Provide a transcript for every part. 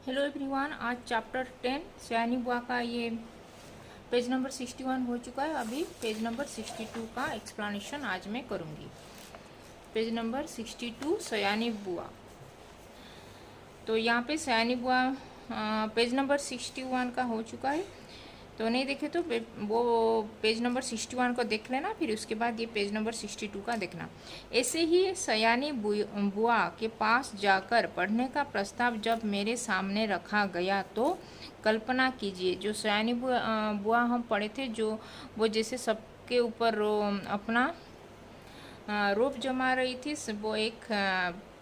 Hello everyone, आज chapter 10 सयानी बुआ का ये पेज नंबर 61 हो चुका है। अभी पेज नंबर 62 का एक्सप्लेनेशन आज मैं करूँगी। पेज नंबर 62 सयानी बुआ। तो यहाँ पे सयानी बुआ पेज नंबर 61 का हो चुका है। तो नहीं देखे तो वो पेज नंबर 61 को देख लेना, फिर उसके बाद ये पेज नंबर 62 का देखना। ऐसे ही सयानी बुआ के पास जाकर पढ़ने का प्रस्ताव जब मेरे सामने रखा गया तो कल्पना कीजिए, जो सयानी बुआ हम पढ़े थे, जो वो जैसे सबके ऊपर अपना रोब जमा रही थी, वो एक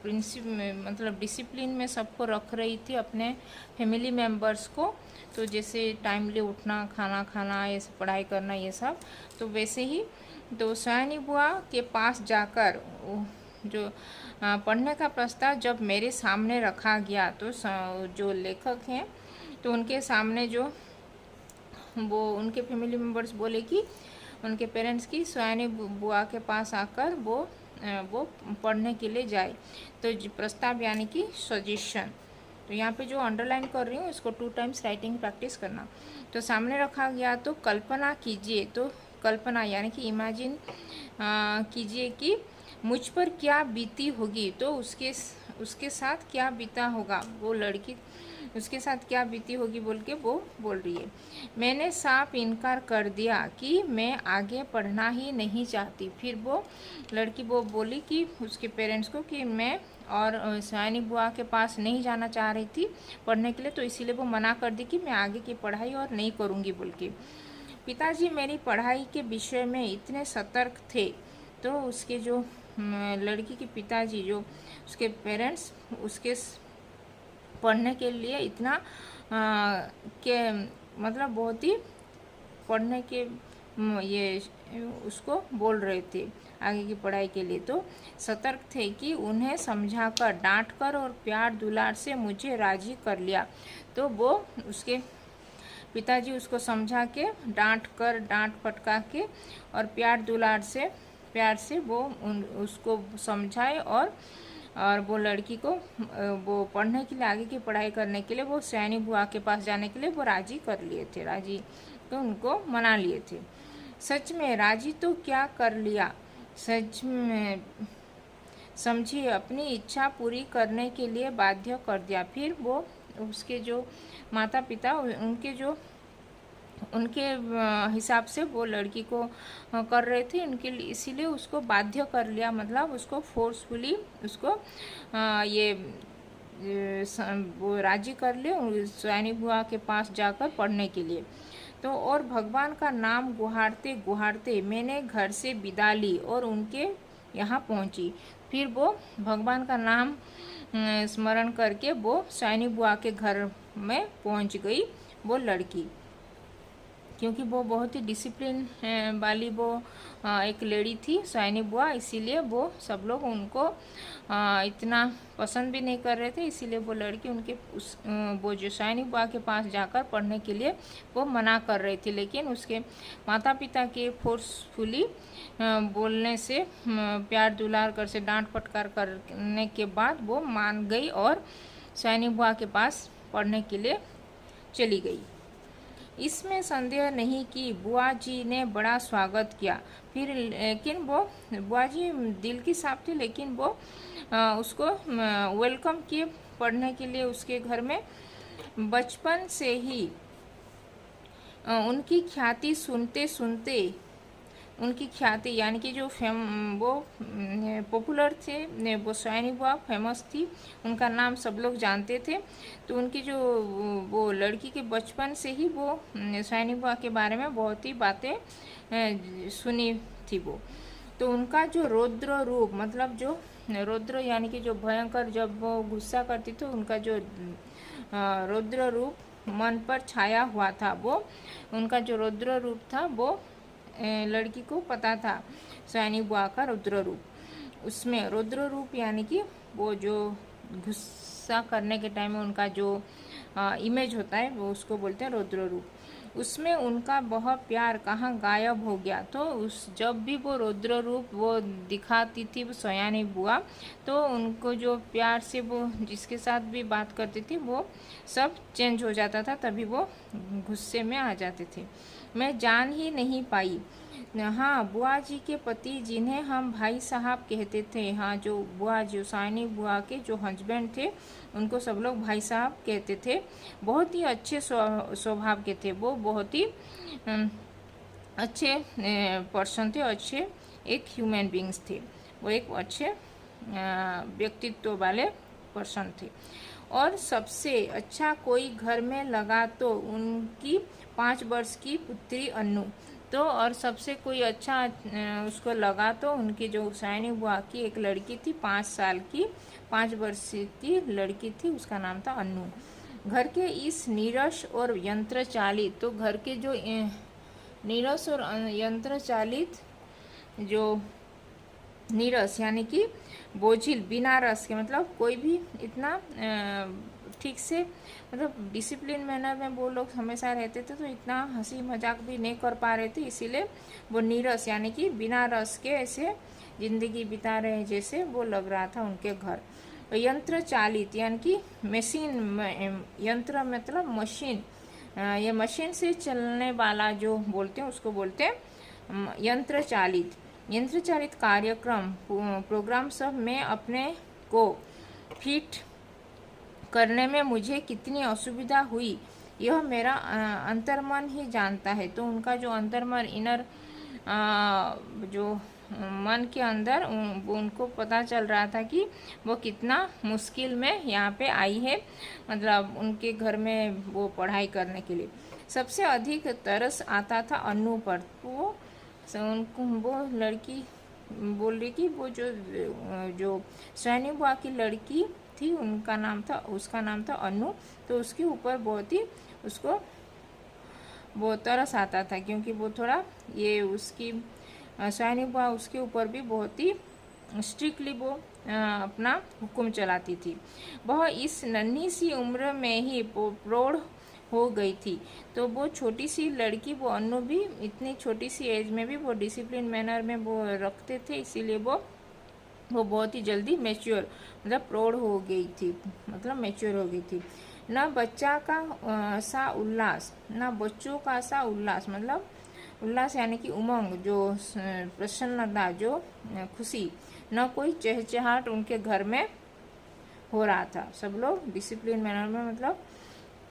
प्रिंसिप मतलब डिसिप्लिन में सबको रख रही थी, अपने फैमिली मेम्बर्स को। तो जैसे टाइमली उठना, खाना खाना, ये सब पढ़ाई करना, ये सब। तो वैसे ही तो सयानी बुआ के पास जाकर जो पढ़ने का प्रस्ताव जब मेरे सामने रखा गया तो जो लेखक हैं तो उनके सामने जो वो उनके फैमिली मेम्बर्स बोले कि उनके पेरेंट्स की सयानी बुआ के पास आकर वो पढ़ने के लिए जाए। तो प्रस्ताव यानी कि सजेशन। तो यहाँ पे जो अंडरलाइन कर रही हूँ इसको 2 टाइम्स राइटिंग प्रैक्टिस करना। तो सामने रखा गया तो कल्पना कीजिए, तो कल्पना यानी कि इमेजिन कीजिए कि मुझ पर क्या बीती होगी। तो उसके साथ क्या बीता होगा, वो लड़की उसके साथ क्या बीती होगी बोल के वो बोल रही है। मैंने साफ इनकार कर दिया कि मैं आगे पढ़ना ही नहीं चाहती। फिर वो लड़की वो बोली कि उसके पेरेंट्स को कि मैं और सयानी बुआ के पास नहीं जाना चाह रही थी पढ़ने के लिए, तो इसीलिए वो मना कर दी कि मैं आगे की पढ़ाई और नहीं करूँगी बोल के। पिताजी मेरी पढ़ाई के विषय में इतने सतर्क थे। तो उसके जो लड़की के पिताजी, जो उसके पेरेंट्स, उसके पढ़ने के लिए इतना के मतलब बहुत ही पढ़ने के ये उसको बोल रहे थे आगे की पढ़ाई के लिए। तो सतर्क थे कि उन्हें समझाकर, डांटकर और प्यार दुलार से मुझे राजी कर लिया। तो वो उसके पिताजी उसको समझा के, डांट फटका के और प्यार से वो उसको समझाए और वो लड़की को वो पढ़ने के लिए, आगे की पढ़ाई करने के लिए, वो सयानी बुआ के पास जाने के लिए वो राजी कर लिए थे, राजी तो उनको मना लिए थे। सच में राजी तो क्या कर लिया, सच में समझिए अपनी इच्छा पूरी करने के लिए बाध्य कर दिया। फिर वो उसके जो माता पिता उनके हिसाब से वो लड़की को कर रहे थे उनके लिए, इसीलिए उसको बाध्य कर लिया, मतलब उसको फोर्सफुली उसको ये वो राजी कर लिए सयानी बुआ के पास जाकर पढ़ने के लिए। तो और भगवान का नाम गुहारते गुहारते मैंने घर से विदा ली और उनके यहाँ पहुँची। फिर वो भगवान का नाम स्मरण करके वो सयानी बुआ के घर में पहुँच गई वो लड़की, क्योंकि वो बहुत ही डिसिप्लिन वाली वो एक लेडी थी सयानी बुआ, इसीलिए वो सब लोग उनको इतना पसंद भी नहीं कर रहे थे। इसीलिए वो लड़की उनके वो जो सयानी बुआ के पास जाकर पढ़ने के लिए वो मना कर रही थी, लेकिन उसके माता पिता के फोर्सफुली बोलने से, प्यार दुलार कर से, डांट फटकार करने के बाद वो मान गई और सयानी बुआ के पास पढ़ने के लिए चली गई। इसमें संदेह नहीं कि बुआ जी ने बड़ा स्वागत किया। फिर लेकिन वो बुआ जी दिल की साफ थी, लेकिन वो उसको वेलकम किए पढ़ने के लिए उसके घर में। बचपन से ही उनकी ख्याति सुनते सुनते, उनकी ख्याति यानी कि जो वो पॉपुलर थे, वो सयानी बुआ फेमस थी, उनका नाम सब लोग जानते थे। तो उनकी जो वो लड़की के बचपन से ही वो सयानी बुआ के बारे में बहुत ही बातें सुनी थी वो। तो उनका जो रौद्र रूप, मतलब जो रौद्र यानी कि जो भयंकर, जब वो गुस्सा करती तो उनका जो रौद्र रूप मन पर छाया हुआ था, वो उनका जो रौद्र रूप था वो लड़की को पता था, सयानी बुआ का रौद्र रूप। उसमें रौद्र रूप यानी कि वो जो गुस्सा करने के टाइम में उनका जो इमेज होता है वो उसको बोलते हैं रौद्र रूप। उसमें उनका वह प्यार कहाँ गायब हो गया। तो उस जब भी वो रुद्र रूप वो दिखाती थी वो सयानी बुआ, तो उनको जो प्यार से वो जिसके साथ भी बात करती थी वो सब चेंज हो जाता था, तभी वो गुस्से में आ जाते थे। मैं जान ही नहीं पाई। हाँ, बुआ जी के पति जिन्हें हम भाई साहब कहते थे, हाँ जो बुआ जी सयानी बुआ के जो हस्बैंड थे उनको सब लोग भाई साहब कहते थे। बहुत ही अच्छे स्वभाव के थे वो, बहुत ही अच्छे पर्सन थे, अच्छे एक ह्यूमन बींग्स थे वो, एक अच्छे व्यक्तित्व वाले पर्सन थे। और सबसे अच्छा कोई घर में लगा तो उनकी 5 वर्ष की पुत्री अन्नू। तो और सबसे कोई अच्छा उसको लगा तो उनकी जो सयानी बुआ की एक लड़की थी 5 साल की, 5 वर्ष की लड़की थी, उसका नाम था अन्नू। घर के इस नीरस और यंत्र चालित, तो घर के जो नीरस और यंत्र चालित जो नीरस यानी कि बोझिल, बिना रस के, मतलब कोई भी इतना ठीक से मतलब डिसिप्लिन मैनर में वो लोग हमेशा रहते थे, तो इतना हंसी मजाक भी नहीं कर पा रहे थे, इसीलिए वो नीरस यानी कि बिना रस के ऐसे जिंदगी बिता रहे जैसे वो लग रहा था उनके घर। यंत्र चालित यानी कि मशीन, यंत्र मतलब मशीन, ये मशीन से चलने वाला जो बोलते हैं उसको बोलते हैं यंत्र चालित। यंत्र चालित कार्यक्रम प्रोग्राम सब में अपने को फिट करने में मुझे कितनी असुविधा हुई यह मेरा अंतर्मन ही जानता है। तो उनका जो अंतर्मन इनर जो मन के अंदर उनको पता चल रहा था कि वो कितना मुश्किल में यहाँ पे आई है, मतलब उनके घर में वो पढ़ाई करने के लिए। सबसे अधिक तरस आता था अन्नू पर। वो उनको वो लड़की बोल रही कि वो जो सयानी बुआ की लड़की थी उसका नाम था अन्नू, तो उसके ऊपर बहुत ही उसको वो तरस आता था, क्योंकि वो थोड़ा ये उसकी सयानी बुआ उसके ऊपर भी बहुत ही स्ट्रिक्टली वो अपना हुक्म चलाती थी। वह इस नन्ही सी उम्र में ही प्रौढ़ हो गई थी। तो वो छोटी सी लड़की वो अन्नू भी इतनी छोटी सी एज में भी वो डिसिप्लिन मैनर में वो रखते थे, इसीलिए वो बहुत ही जल्दी मैच्योर मतलब प्रौढ़ हो गई थी, मतलब मैच्योर हो गई थी। न बच्चा का सा उल्लास, न बच्चों का सा उल्लास, मतलब उल्लास यानी कि उमंग, जो प्रसन्नता, जो खुशी, न कोई चहचहाट उनके घर में हो रहा था। सब लोग डिसिप्लिन मैनर में, मतलब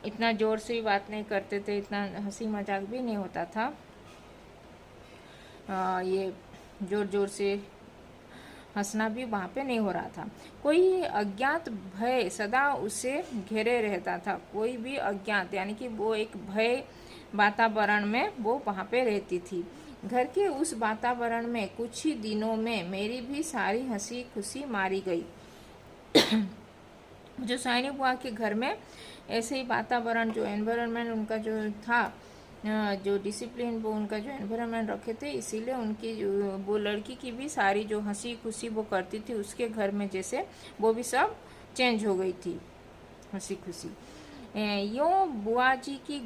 इतना जोर से भी बात नहीं करते थे, इतना हंसी मजाक भी नहीं होता था, ये जोर जोर से हंसना भी वहाँ पे नहीं हो रहा था। कोई अज्ञात भय सदा उसे घेरे रहता था। कोई भी अज्ञात यानी कि वो एक भय वातावरण में वो वहाँ पे रहती थी। घर के उस वातावरण में कुछ ही दिनों में मेरी भी सारी हंसी खुशी मारी गई। जो सयानी बुआ के घर में ऐसे ही वातावरण, जो एनवायरनमेंट उनका जो था, जो डिसिप्लिन वो उनका जो एनवायरनमेंट रखे थे, इसीलिए उनकी वो लड़की की भी सारी जो हंसी खुशी वो करती थी उसके घर में जैसे वो भी सब चेंज हो गई थी, हंसी खुशी। यूँ बुआ जी की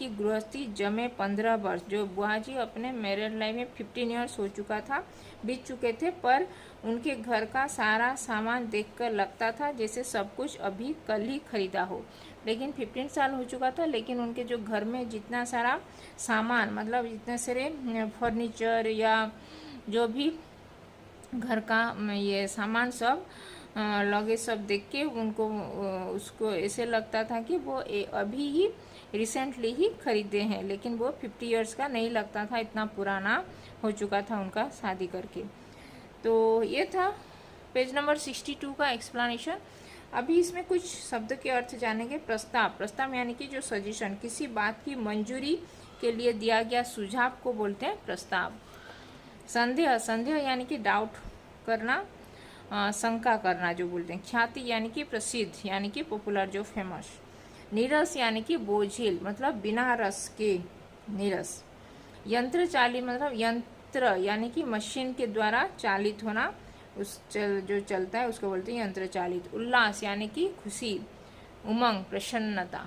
गृहस्थी जमे 15 वर्ष। जो बुआ जी अपने मैरिड लाइफ में 15 ईयर्स हो चुका था, बीत चुके थे, पर उनके घर का सारा सामान देखकर लगता था जैसे सब कुछ अभी कल ही खरीदा हो। लेकिन 15 साल हो चुका था, लेकिन उनके जो घर में जितना सारा सामान, मतलब जितने सारे फर्नीचर या जो भी घर का ये सामान सब लगे, सब देख के उनको उसको ऐसे लगता था कि वो अभी ही रिसेंटली ही खरीदे हैं, लेकिन वो 50 इयर्स का नहीं लगता था, इतना पुराना हो चुका था उनका शादी करके। तो ये था पेज नंबर 62 का एक्सप्लेनेशन। अभी इसमें कुछ शब्द के अर्थ जानेंगे। प्रस्ताव यानी कि जो सजेशन, किसी बात की मंजूरी के लिए दिया गया सुझाव को बोलते हैं प्रस्ताव। संदेह यानी कि डाउट करना, शंका करना जो बोलते हैं। ख्याति यानी कि प्रसिद्ध, यानी कि पॉपुलर, जो फेमस। नीरस यानी कि बोझिल, मतलब बिना रस के नीरस। यंत्र चालित मतलब यंत्र यानी कि मशीन के द्वारा चालित होना, जो चलता है उसको बोलते हैं यंत्र चालित। उल्लास यानी कि खुशी, उमंग, प्रसन्नता।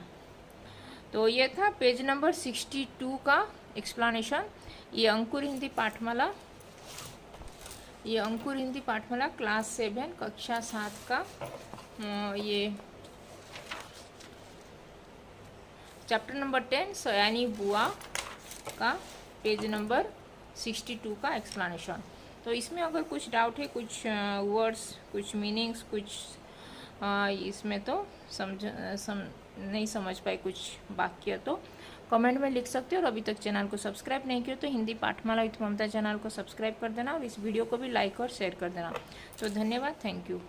तो ये था पेज नंबर 62 का एक्सप्लेनेशन। ये अंकुर हिंदी पाठमाला क्लास 7 कक्षा 7 का ये चैप्टर नंबर 10 सयानी बुआ का पेज नंबर 62 का एक्सप्लेनेशन। तो इसमें अगर कुछ डाउट है, कुछ वर्ड्स, कुछ मीनिंग्स, कुछ इसमें तो नहीं समझ पाए कुछ वाक्य, तो कमेंट में लिख सकते हो। और अभी तक चैनल को सब्सक्राइब नहीं किया तो हिंदी पाठमाला विथ ममता चैनल को सब्सक्राइब कर देना और इस वीडियो को भी लाइक और शेयर कर देना। तो धन्यवाद, थैंक यू।